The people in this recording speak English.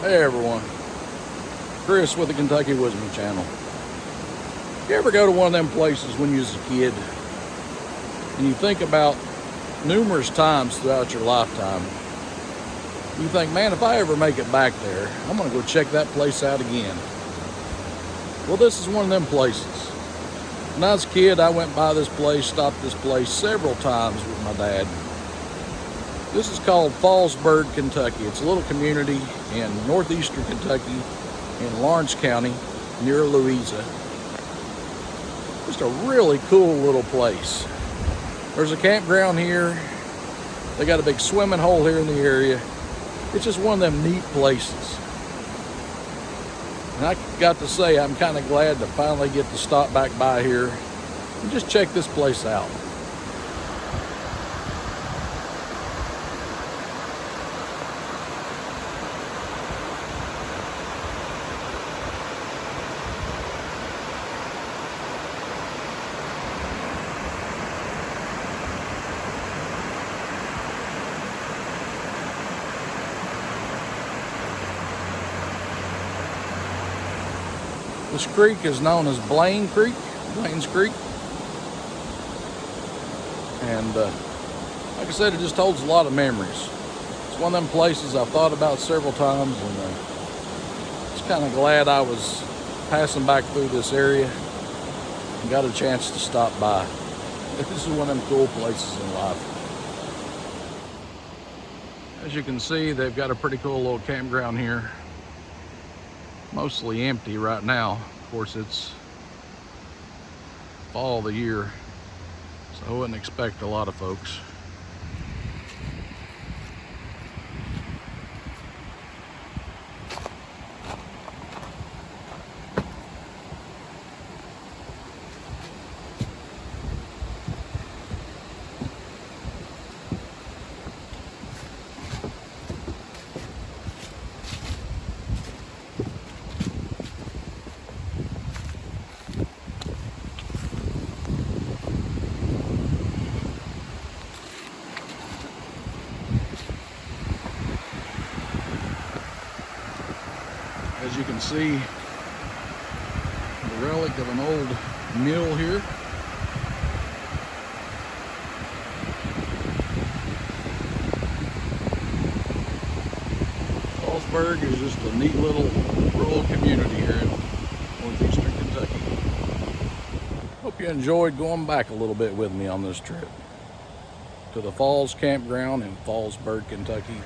Hey everyone, Chris with the Kentucky Wisdom Channel. You ever go to one of them places when you was a kid and you think about numerous times throughout your lifetime, you think, man, if I ever make it back there, I'm gonna go check that place out again. Well, this is one of them places. When I was a kid, I went by this place, stopped this place several times with my dad. This is called Fallsburg, Kentucky. It's a little community in northeastern Kentucky in Lawrence County near Louisa. Just a really cool little place. There's a campground here. They got a big swimming hole here in the area. It's just one of them neat places. And I got to say, I'm kind of glad to finally get to stop back by here and just check this place out. This creek is known as Blaine Creek, Blaine's Creek. And like I said, it just holds a lot of memories. It's one of them places I've thought about several times, and just kind of glad I was passing back through this area and got a chance to stop by. This is one of them cool places in life. As you can see, they've got a pretty cool little campground here. Mostly empty right now. Of course, it's fall of the year, so I wouldn't expect a lot of folks. As you can see, the relic of an old mill here. Fallsburg is just a neat little rural community here in northeastern Kentucky. Hope you enjoyed going back a little bit with me on this trip to the Falls Campground in Fallsburg, Kentucky.